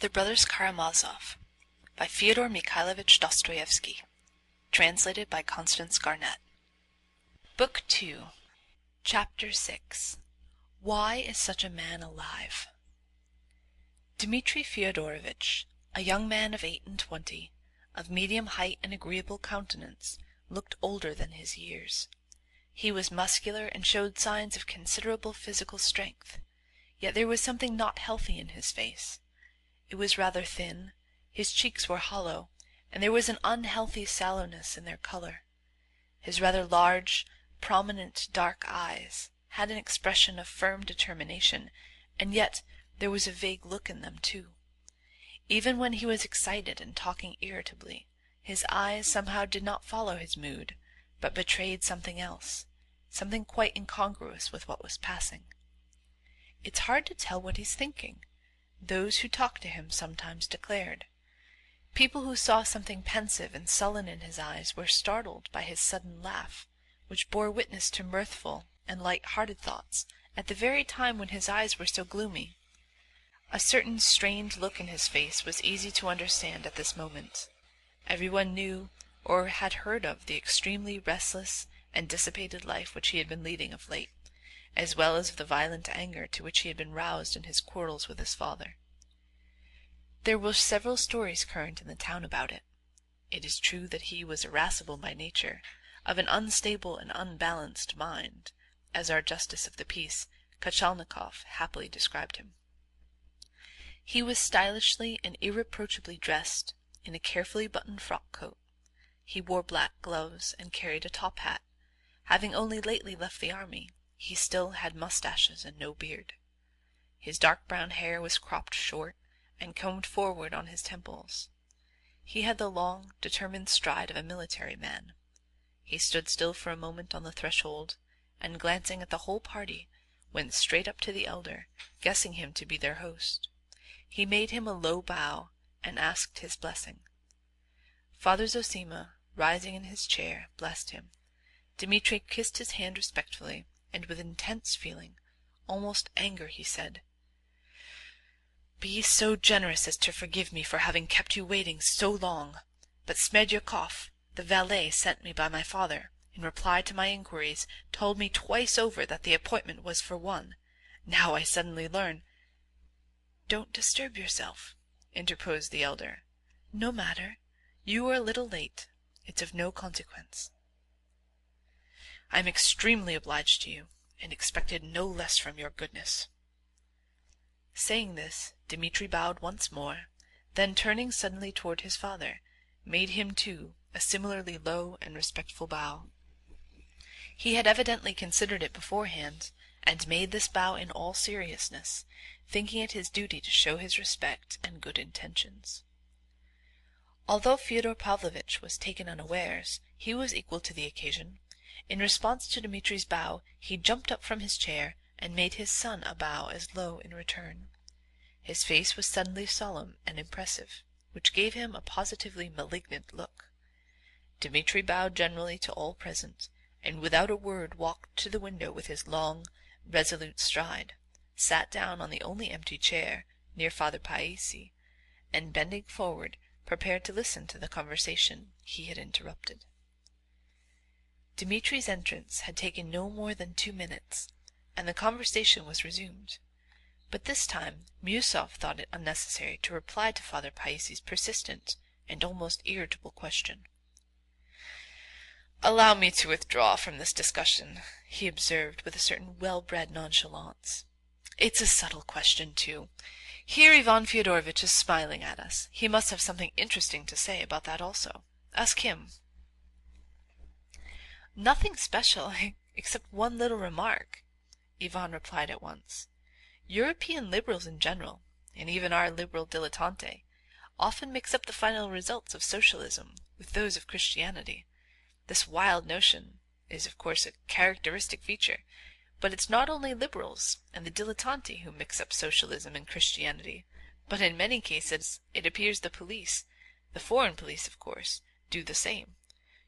The Brothers Karamazov by Fyodor Dostoevsky. Translated by Constance Garnett. Book 2. Chapter 6. Why is such a man alive? Dmitri Fyodorovitch, a young man of 28, of medium height and agreeable countenance, looked older than his years. He was muscular and showed signs of considerable physical strength, yet there was something not healthy in his face. It was rather thin, his cheeks were hollow, and there was an unhealthy sallowness in their color. His rather large, prominent dark eyes had an expression of firm determination, and yet there was a vague look in them too. Even when he was excited and talking irritably, his eyes somehow did not follow his mood, but betrayed something else, something quite incongruous with what was passing. "It's hard to tell what he's thinking," those who talked to him sometimes declared. People who saw something pensive and sullen in his eyes were startled by his sudden laugh, which bore witness to mirthful and light-hearted thoughts at the very time when his eyes were so gloomy. A certain strained look in his face was easy to understand at this moment. Everyone knew or had heard of the extremely restless and dissipated life which he had been leading of late, as well as of the violent anger to which he had been roused in his quarrels with his father. There were several stories current in the town about it. It is true that he was irascible by nature, of an unstable and unbalanced mind, as our justice of the peace, Kachalnikov, happily described him. He was stylishly and irreproachably dressed in a carefully buttoned frock coat. He wore black gloves and carried a top hat. Having only lately left the army, he still had mustaches and no beard. His dark brown hair was cropped short and combed forward on his temples. He had the long, determined stride of a military man. He stood still for a moment on the threshold, and glancing at the whole party, went straight up to the elder, guessing him to be their host. He made him a low bow and asked his blessing. Father Zosima, rising in his chair, blessed him. Dmitri kissed his hand respectfully, and with intense feeling, almost anger, he said, "Be so generous as to forgive me for having kept you waiting so long, but Smerdyakov, the valet sent me by my father, in reply to my inquiries, told me twice over that the appointment was for 1. Now I suddenly learn—" "Don't disturb yourself," interposed the elder. "No matter. You were a little late. It's of no consequence." "I am extremely obliged to you, and expected no less from your goodness." Saying this, Dmitri bowed once more, then turning suddenly toward his father, made him too a similarly low and respectful bow. He had evidently considered it beforehand, and made this bow in all seriousness, thinking it his duty to show his respect and good intentions. Although Fyodor Pavlovitch was taken unawares, he was equal to the occasion. In response to Dmitri's bow, he jumped up from his chair and made his son a bow as low in return. His face was suddenly solemn and impressive, which gave him a positively malignant look. Dmitri bowed generally to all present, and without a word walked to the window with his long, resolute stride, sat down on the only empty chair near Father Païssy, and bending forward, prepared to listen to the conversation he had interrupted. Dmitri's entrance had taken no more than 2 minutes, and the conversation was resumed. But this time Miusov thought it unnecessary to reply to Father Païssy's persistent and almost irritable question. "Allow me to withdraw from this discussion," he observed with a certain well-bred nonchalance. "It's a subtle question, too. Here Ivan Fyodorovitch is smiling at us. He must have something interesting to say about that also. Ask him." "Nothing special, except one little remark," Ivan replied at once. "European liberals in general, and even our liberal dilettante, often mix up the final results of socialism with those of Christianity. This wild notion is of course a characteristic feature, but it's not only liberals and the dilettanti who mix up socialism and Christianity, but in many cases it appears the police, the foreign police of course, do the same.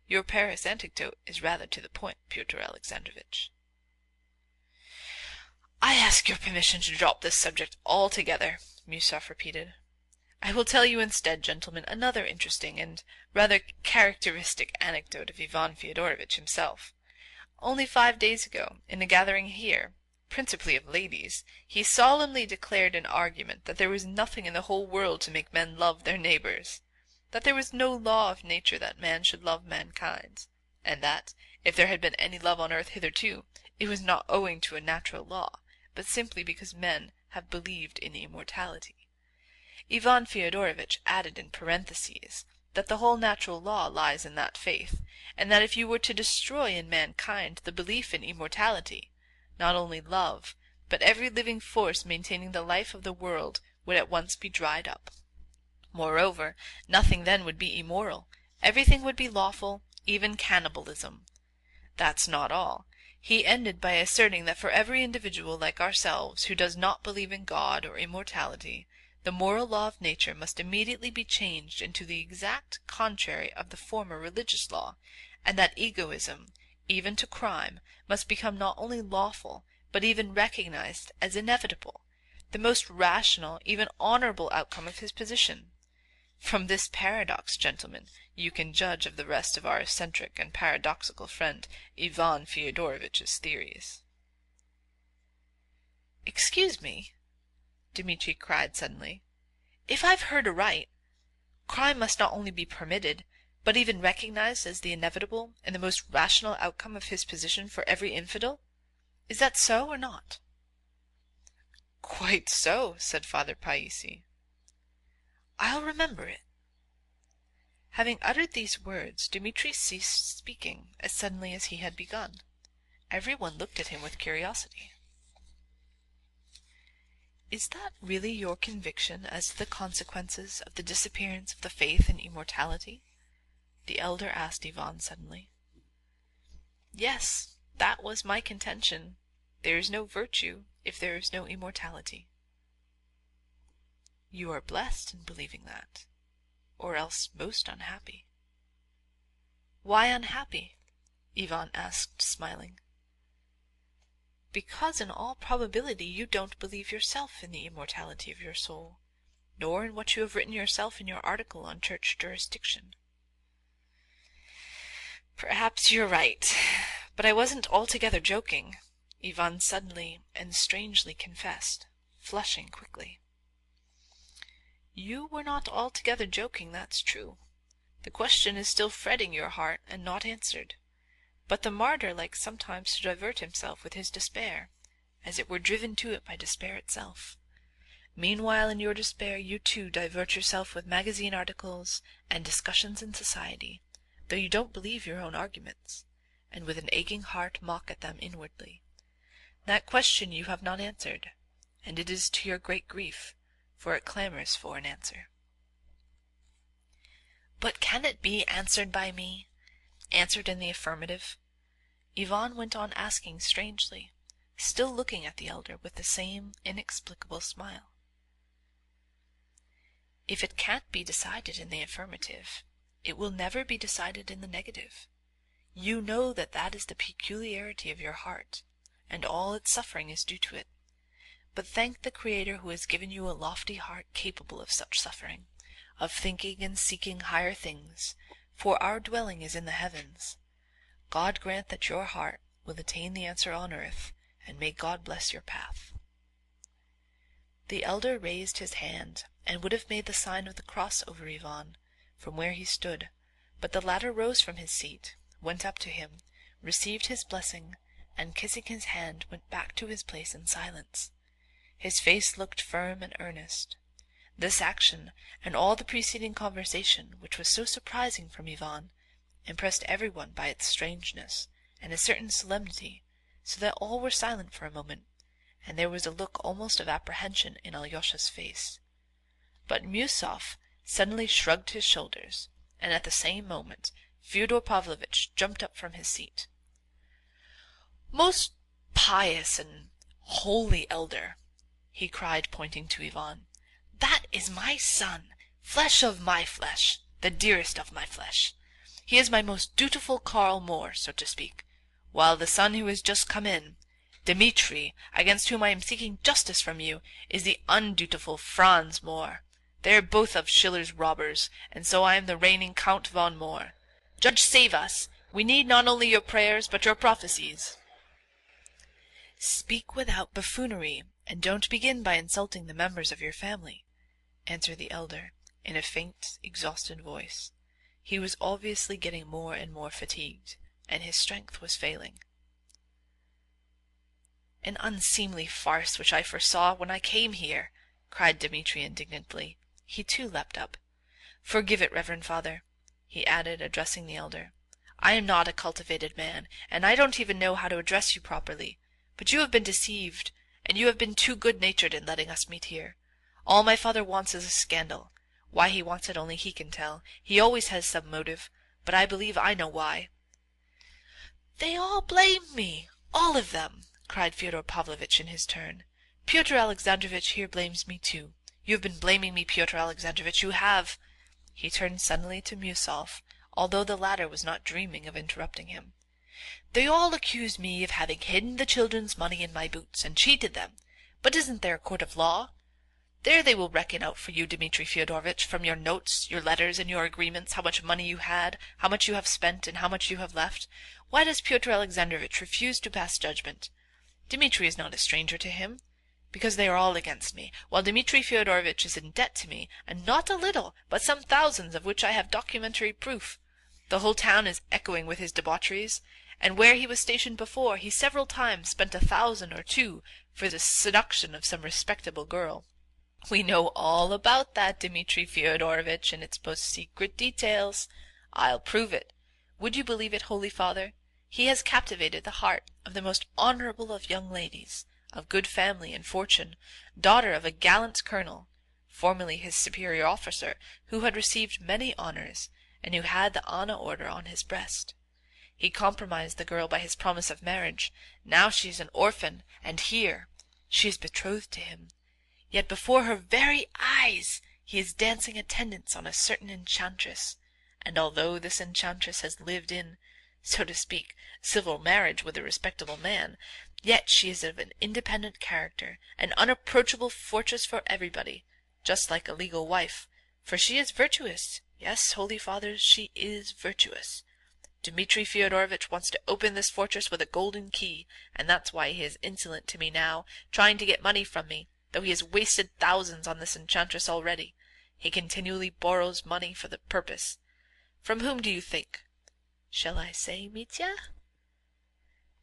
Your Paris anecdote is rather to the point, Pyotr Alexandrovitch." "I ask your permission to drop this subject altogether," Miusov repeated. I will tell you instead, gentlemen, another interesting and rather characteristic anecdote of Ivan Fyodorovitch himself. Only 5 days ago, in a gathering here, principally of ladies, he solemnly declared in argument that there was nothing in the whole world to make men love their neighbors, that there was no law of nature that man should love mankind, and that, if there had been any love on earth hitherto, it was not owing to a natural law, but simply because men have believed in immortality. Ivan Fyodorovitch added in parentheses that the whole natural law lies in that faith, and that if you were to destroy in mankind the belief in immortality, not only love, but every living force maintaining the life of the world would at once be dried up. Moreover, nothing then would be immoral, everything would be lawful, even cannibalism. That's not all. He ended by asserting that for every individual like ourselves who does not believe in God or immortality, the moral law of nature must immediately be changed into the exact contrary of the former religious law, and that egoism, even to crime, must become not only lawful, but even recognized as inevitable, the most rational, even honorable outcome of his position. From this paradox, gentlemen, you can judge of the rest of our eccentric and paradoxical friend Ivan Fyodorovitch's theories. "Excuse me," Dmitri cried suddenly. "If I've heard aright, crime must not only be permitted, but even recognized as the inevitable and the most rational outcome of his position for every infidel? Is that so or not?" "Quite so," said Father Païssy. "I'll remember it." Having uttered these words, Dmitri ceased speaking as suddenly as he had begun. Every one looked at him with curiosity. "Is that really your conviction as to the consequences of the disappearance of the faith in immortality?" the elder asked Ivan suddenly. "Yes, that was my contention. There is no virtue if there is no immortality." "You are blessed in believing that, or else most unhappy." "Why unhappy?" Ivan asked, smiling. "Because in all probability you don't believe yourself in the immortality of your soul, nor in what you have written yourself in your article on church jurisdiction." "Perhaps you're right, but I wasn't altogether joking," Ivan suddenly and strangely confessed, flushing quickly. "You were not altogether joking, that's true. The question is still fretting your heart and not answered. But the martyr likes sometimes to divert himself with his despair, as it were driven to it by despair itself. Meanwhile in your despair you too divert yourself with magazine articles and discussions in society, though you don't believe your own arguments, and with an aching heart mock at them inwardly. That question you have not answered, and it is to your great grief, for it clamors for an answer." "But can it be answered by me? Answered in the affirmative?" Ivan went on asking strangely, still looking at the elder with the same inexplicable smile. "If it can't be decided in the affirmative, it will never be decided in the negative. You know that that is the peculiarity of your heart, and all its suffering is due to it. But thank the Creator who has given you a lofty heart capable of such suffering, of thinking and seeking higher things, for our dwelling is in the heavens. God grant that your heart will attain the answer on earth, and may God bless your path." The elder raised his hand, and would have made the sign of the cross over Ivan, from where he stood, but the latter rose from his seat, went up to him, received his blessing, and kissing his hand went back to his place in silence. His face looked firm and earnest. This action, and all the preceding conversation, which was so surprising from Ivan, impressed everyone by its strangeness and a certain solemnity, so that all were silent for a moment, and there was a look almost of apprehension in Alyosha's face. But Miusov suddenly shrugged his shoulders, and at the same moment Fyodor Pavlovitch jumped up from his seat. "Most pious and holy elder," he cried, pointing to Ivan, "that is my son, flesh of my flesh, the dearest of my flesh. He is my most dutiful Karl Moor, so to speak, while the son who has just come in, Dmitri, against whom I am seeking justice from you, is the undutiful Franz Moor. They are both of Schiller's robbers, and so I am the reigning Count von Mohr. Judge, save us! We need not only your prayers, but your prophecies." "Speak without buffoonery, and don't begin by insulting the members of your family," answered the elder, in a faint, exhausted voice. He was obviously getting more and more fatigued, and his strength was failing. "An unseemly farce which I foresaw when I came here," cried Dmitri indignantly. He too leapt up. "Forgive it, Reverend Father," he added, addressing the elder. "I am not a cultivated man, and I don't even know how to address you properly. But you have been deceived, and you have been too good-natured in letting us meet here. All my father wants is a scandal. Why he wants it only he can tell. He always has some motive, but I believe I know why." "They all blame me, all of them," cried Fyodor Pavlovitch in his turn. "Pyotr Alexandrovitch here blames me too. You have been blaming me, Pyotr Alexandrovitch, you have." He turned suddenly to Miusov, although the latter was not dreaming of interrupting him. "They all accuse me of having hidden the children's money in my boots and cheated them. But isn't there a court of law? There they will reckon out for you, Dmitri Fyodorovitch, from your notes, your letters, and your agreements, how much money you had, how much you have spent, and how much you have left. Why does Pyotr Alexandrovitch refuse to pass judgment? Dmitri is not a stranger to him. Because they are all against me, while Dmitri Fyodorovitch is in debt to me, and not a little, but some thousands of which I have documentary proof. The whole town is echoing with his debaucheries, and where he was stationed before, he several times spent 1,000 or 2 for the seduction of some respectable girl. We know all about that, Dmitri Fyodorovitch, in its most secret details. I'll prove it. Would you believe it, Holy Father? He has captivated the heart of the most honourable of young ladies, of good family and fortune, daughter of a gallant colonel, formerly his superior officer, who had received many honours, and who had the Anna Order on his breast. He compromised the girl by his promise of marriage. Now she is an orphan, and here she is betrothed to him. Yet before her very eyes he is dancing attendance on a certain enchantress, and although this enchantress has lived in, so to speak, civil marriage with a respectable man, yet she is of an independent character, an unapproachable fortress for everybody, just like a legal wife, for she is virtuous. Yes, Holy Fathers, she is virtuous. Dmitri Fyodorovitch wants to open this fortress with a golden key, and that's why he is insolent to me now, trying to get money from me, though he has wasted thousands on this enchantress already. He continually borrows money for the purpose. From whom do you think? Shall I say, Mitya?"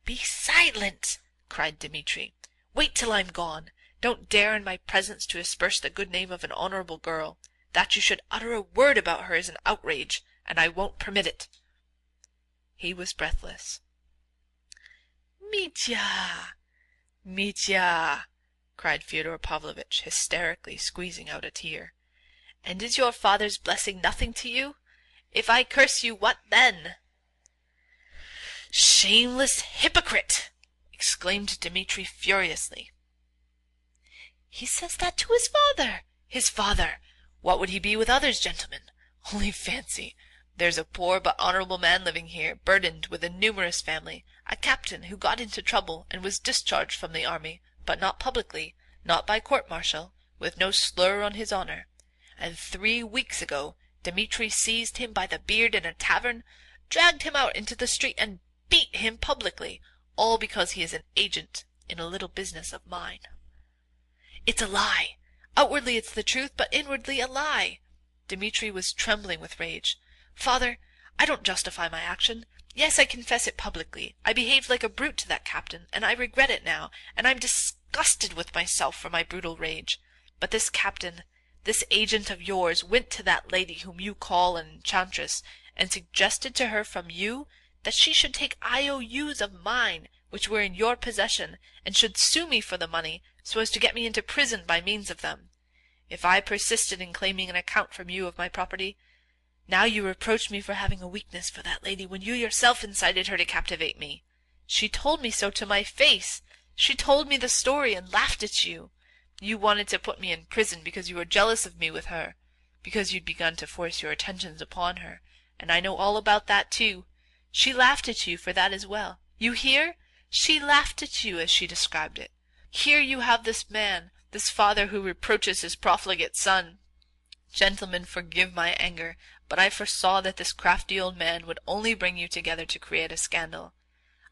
"Be silent!" cried Dmitri. "Wait till I'm gone. Don't dare in my presence to asperse the good name of an honourable girl. That you should utter a word about her is an outrage, and I won't permit it." He was breathless. "Mitya! Mitya!" cried Fyodor Pavlovitch, hysterically squeezing out a tear. "And is your father's blessing nothing to you? If I curse you, what then?" "Shameless hypocrite!" exclaimed Dmitri furiously. "He says that to his father! His father! What would he be with others, gentlemen? Only fancy! There's a poor but honourable man living here, burdened with a numerous family, a captain who got into trouble and was discharged from the army, but not publicly, not by court-martial, with no slur on his honour. And 3 weeks ago Dmitri seized him by the beard in a tavern, dragged him out into the street, and beat him publicly, all because he is an agent in a little business of mine. It's a lie! Outwardly it's the truth, but inwardly a lie!" Dmitri was trembling with rage. "Father, I don't justify my action. Yes, I confess it publicly. I behaved like a brute to that captain, and I regret it now, and I'm disgusted with myself for my brutal rage. But this captain, this agent of yours, went to that lady whom you call an enchantress, and suggested to her from you that she should take IOUs of mine, which were in your possession, and should sue me for the money, so as to get me into prison by means of them. If I persisted in claiming an account from you of my property, now you reproach me for having a weakness for that lady when you yourself incited her to captivate me. She told me so to my face. She told me the story and laughed at you. You wanted to put me in prison because you were jealous of me with her, because you'd begun to force your attentions upon her, and I know all about that too. She laughed at you for that as well. You hear? She laughed at you, as she described it. Here you have this man, this father who reproaches his profligate son. Gentlemen, forgive my anger, but I foresaw that this crafty old man would only bring you together to create a scandal.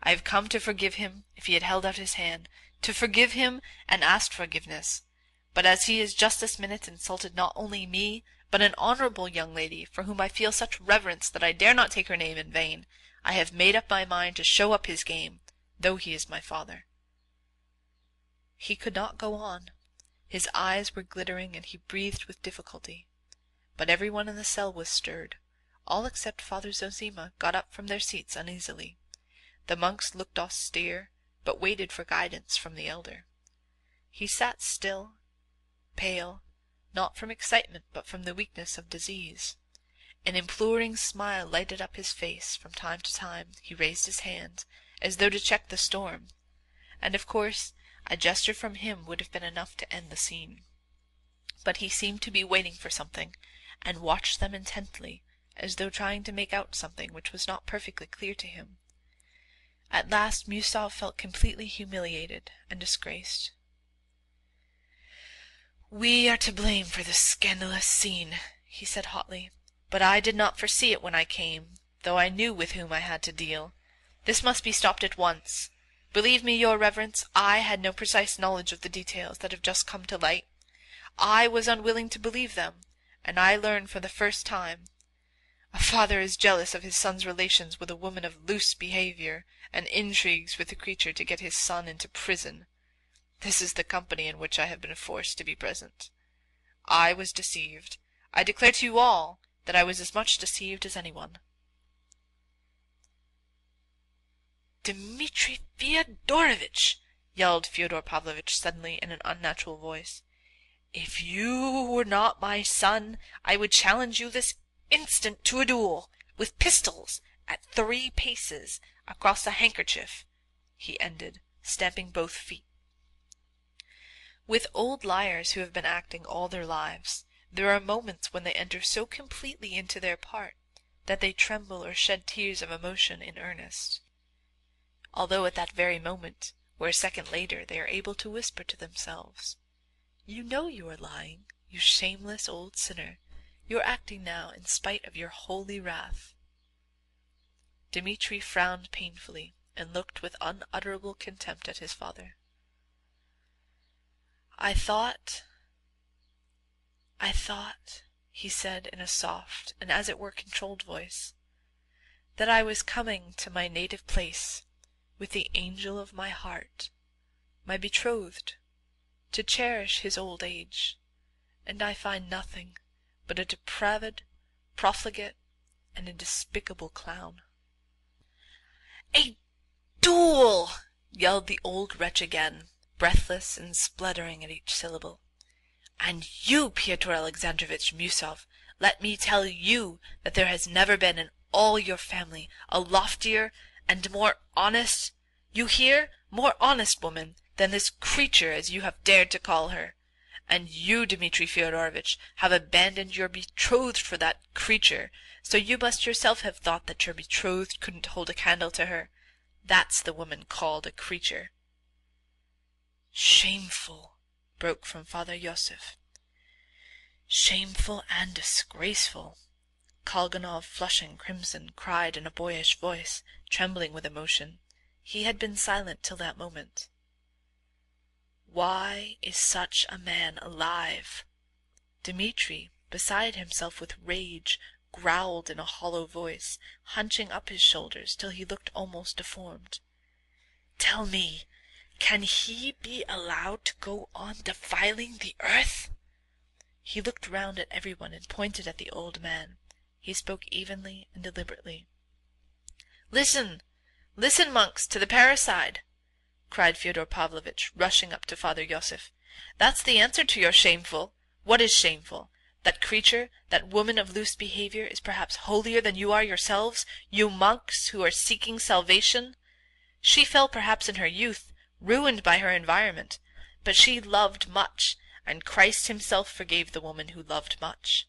I have come to forgive him, if he had held out his hand, to forgive him and asked forgiveness. But as he has just this minute insulted not only me, but an honourable young lady, for whom I feel such reverence that I dare not take her name in vain, I have made up my mind to show up his game, though he is my father." He could not go on. His eyes were glittering, and he breathed with difficulty. But every one in the cell was stirred. All except Father Zosima got up from their seats uneasily. The monks looked austere, but waited for guidance from the elder. He sat still, pale, not from excitement but from the weakness of disease. An imploring smile lighted up his face. From time to time he raised his hand, as though to check the storm, and of course a gesture from him would have been enough to end the scene. But he seemed to be waiting for something, and watched them intently, as though trying to make out something which was not perfectly clear to him. At last Musov felt completely humiliated and disgraced. "We are to blame for this scandalous scene," he said hotly, "but I did not foresee it when I came, though I knew with whom I had to deal. This must be stopped at once. Believe me, your reverence, I had no precise knowledge of the details that have just come to light. I was unwilling to believe them, and I learned for the first time. A father is jealous of his son's relations with a woman of loose behaviour, and intrigues with the creature to get his son into prison. This is the company in which I have been forced to be present. I was deceived. I declare to you all that I was as much deceived as anyone." "Dmitri Fyodorovitch!" yelled Fyodor Pavlovitch suddenly in an unnatural voice. "If you were not my son, I would challenge you this instant to a duel, with pistols, at 3 paces, across a handkerchief," he ended, stamping both feet. With old liars who have been acting all their lives, there are moments when they enter so completely into their part that they tremble or shed tears of emotion in earnest, although at that very moment, or a second later, they are able to whisper to themselves, "You know you are lying, you shameless old sinner. You are acting now in spite of your holy wrath." Dmitri frowned painfully, and looked with unutterable contempt at his father. I thought, he said in a soft and as it were controlled voice, "that I was coming to my native place with the angel of my heart, my betrothed, to cherish his old age, and I find nothing but a depraved, profligate, and a despicable clown." "A duel!" yelled the old wretch again, breathless and spluttering at each syllable. "And you, Pyotr Alexandrovitch Musov, let me tell you that there has never been in all your family a loftier and more honest, you hear, more honest woman than this creature, as you have dared to call her. And you, Dmitri Fyodorovitch, have abandoned your betrothed for that creature, so you must yourself have thought that your betrothed couldn't hold a candle to her. That's the woman called a creature." "Shameful!" broke from Father Iosif. "Shameful and disgraceful!" Kalganov, flushing crimson, cried in a boyish voice, trembling with emotion. He had been silent till that moment. "Why is such a man alive?" Dmitri, beside himself with rage, growled in a hollow voice, hunching up his shoulders till he looked almost deformed. "Tell me, can he be allowed to go on defiling the earth?" He looked round at everyone and pointed at the old man. He spoke evenly and deliberately. "Listen, listen, monks, to the parricide!" cried Fyodor Pavlovitch, rushing up to Father Iosif. "That's the answer to your shameful. What is shameful? That creature, that woman of loose behaviour, is perhaps holier than you are yourselves, you monks who are seeking salvation. She fell perhaps in her youth, ruined by her environment, but she loved much, and Christ himself forgave the woman who loved much."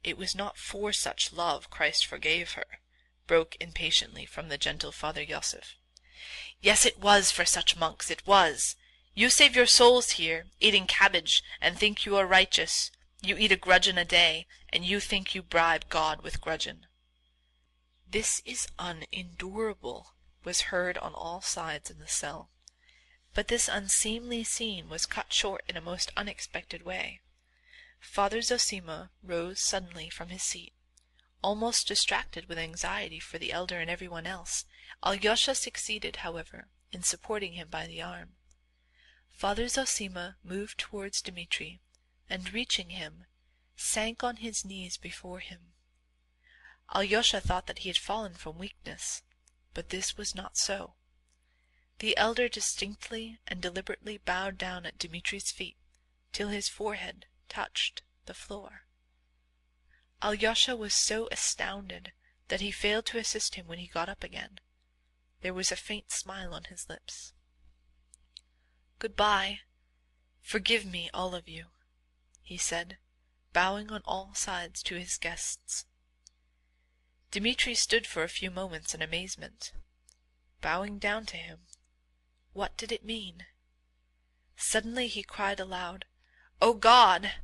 "It was not for such love Christ forgave her," broke impatiently from the gentle Father Iosif. "Yes, it was for such, monks, it was. You save your souls here, eating cabbage, and think you are righteous. You eat a gudgeon a day, and you think you bribe God with gudgeon." "This is unendurable," was heard on all sides in the cell. But this unseemly scene was cut short in a most unexpected way. Father Zosima rose suddenly from his seat. Almost distracted with anxiety for the elder and everyone else, Alyosha succeeded, however, in supporting him by the arm. Father Zosima moved towards Dmitri, and reaching him, sank on his knees before him. Alyosha thought that he had fallen from weakness, but this was not so. The elder distinctly and deliberately bowed down at Dmitri's feet till his forehead touched the floor. Alyosha was so astounded that he failed to assist him when he got up again. There was a faint smile on his lips. "Good-bye. Forgive me, all of you," he said, bowing on all sides to his guests. Dmitri stood for a few moments in amazement. Bowing down to him, what did it mean? Suddenly he cried aloud, "O God!"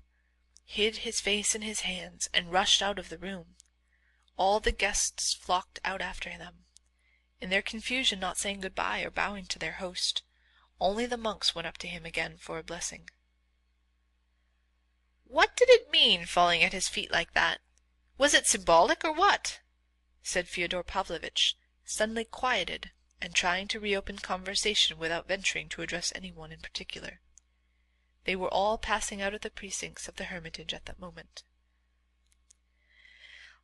hid his face in his hands, and rushed out of the room. All the guests flocked out after them, in their confusion not saying good-bye or bowing to their host. Only the monks went up to him again for a blessing. "What did it mean, falling at his feet like that? Was it symbolic, or what?" said Fyodor Pavlovitch, suddenly quieted, and trying to reopen conversation without venturing to address anyone in particular. They were all passing out of the precincts of the hermitage at that moment.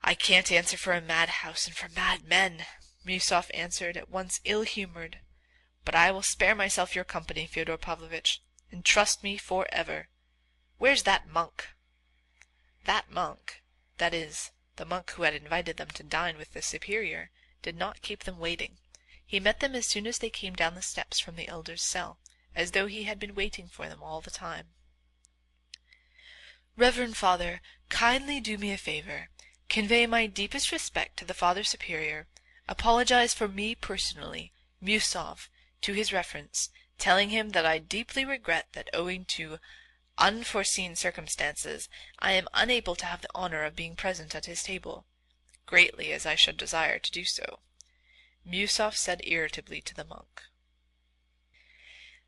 "I can't answer for a madhouse and for madmen," Miusov answered, at once ill-humoured. "But I will spare myself your company, Fyodor Pavlovitch, and trust me for ever. Where's that monk?" That monk, that is, the monk who had invited them to dine with the superior, did not keep them waiting. He met them as soon as they came down the steps from the elder's cell, as though he had been waiting for them all the time. "Reverend Father, kindly do me a favor. Convey my deepest respect to the Father Superior. Apologize for me personally, Miusov, to his reference, telling him that I deeply regret that owing to unforeseen circumstances I am unable to have the honor of being present at his table, greatly as I should desire to do so," Miusov said irritably to the monk.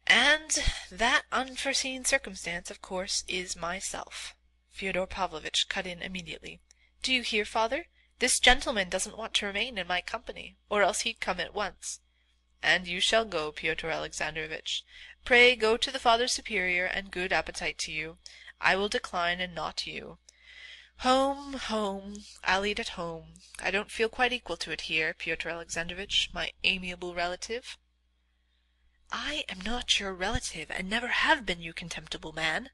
"And that unforeseen circumstance, of course, is myself," Fyodor Pavlovitch cut in immediately. "Do you hear, Father? This gentleman doesn't want to remain in my company, or else he'd come at once. And you shall go, Pyotr Alexandrovitch. Pray go to the Father Superior, and good appetite to you. I will decline, and not you. Home, home, I'll eat at home. I don't feel quite equal to it here, Pyotr Alexandrovitch, my amiable relative." "I am not your relative, and never have been, you contemptible man."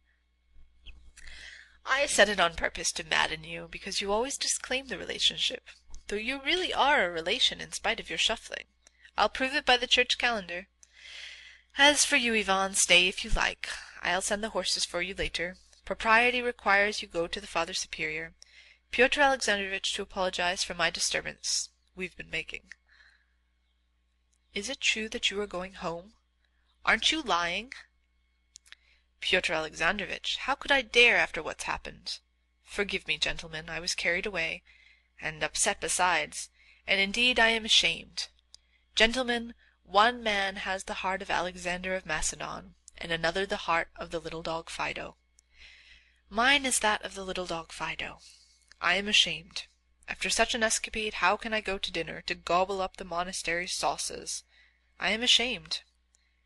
"I said it on purpose to madden you, because you always disclaim the relationship, though you really are a relation in spite of your shuffling. I'll prove it by the church calendar. As for you, Ivan, stay if you like. I'll send the horses for you later. Propriety requires you go to the Father Superior. Pyotr Alexandrovitch to apologize for my disturbance we've been making." "Is it true that you are going home? Aren't you lying?" "Pyotr Alexandrovitch, how could I dare after what's happened? Forgive me, gentlemen, I was carried away, and upset besides, and indeed I am ashamed. Gentlemen, one man has the heart of Alexander of Macedon, and another the heart of the little dog Fido. Mine is that of the little dog Fido. I am ashamed. After such an escapade, how can I go to dinner, to gobble up the monastery sauces? I am ashamed.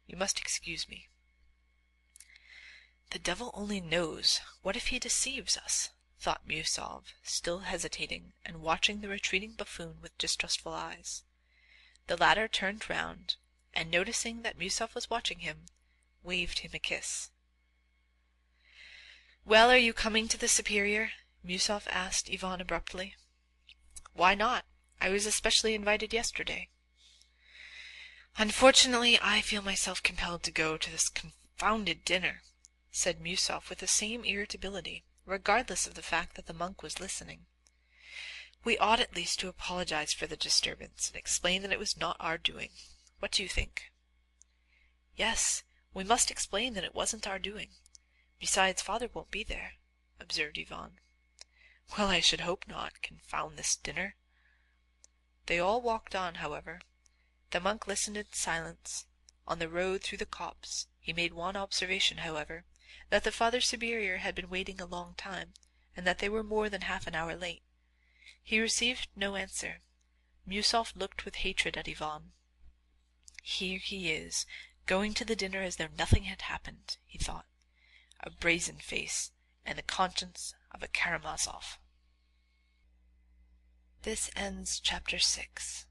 You must excuse me." "The devil only knows. What if he deceives us?" thought Miusov, still hesitating, and watching the retreating buffoon with distrustful eyes. The latter turned round, and noticing that Miusov was watching him, waved him a kiss. "Well, are you coming to the superior?" Miusov asked Ivan abruptly. "Why not? I was especially invited yesterday." "Unfortunately, I feel myself compelled to go to this confounded dinner," said Miusov with the same irritability, regardless of the fact that the monk was listening. "We ought at least to apologize for the disturbance, and explain that it was not our doing. What do you think?" "Yes, we must explain that it wasn't our doing. Besides, Father won't be there," observed Ivan. "Well, I should hope not. Confound this dinner." They all walked on, however. The monk listened in silence. On the road through the copse he made one observation, however, that the Father Superior had been waiting a long time, and that they were more than half an hour late. He received no answer. Miusov looked with hatred at Ivan. "Here he is, going to the dinner as though nothing had happened," he thought. "A brazen face, and the conscience of a Karamazov." This ends chapter 6.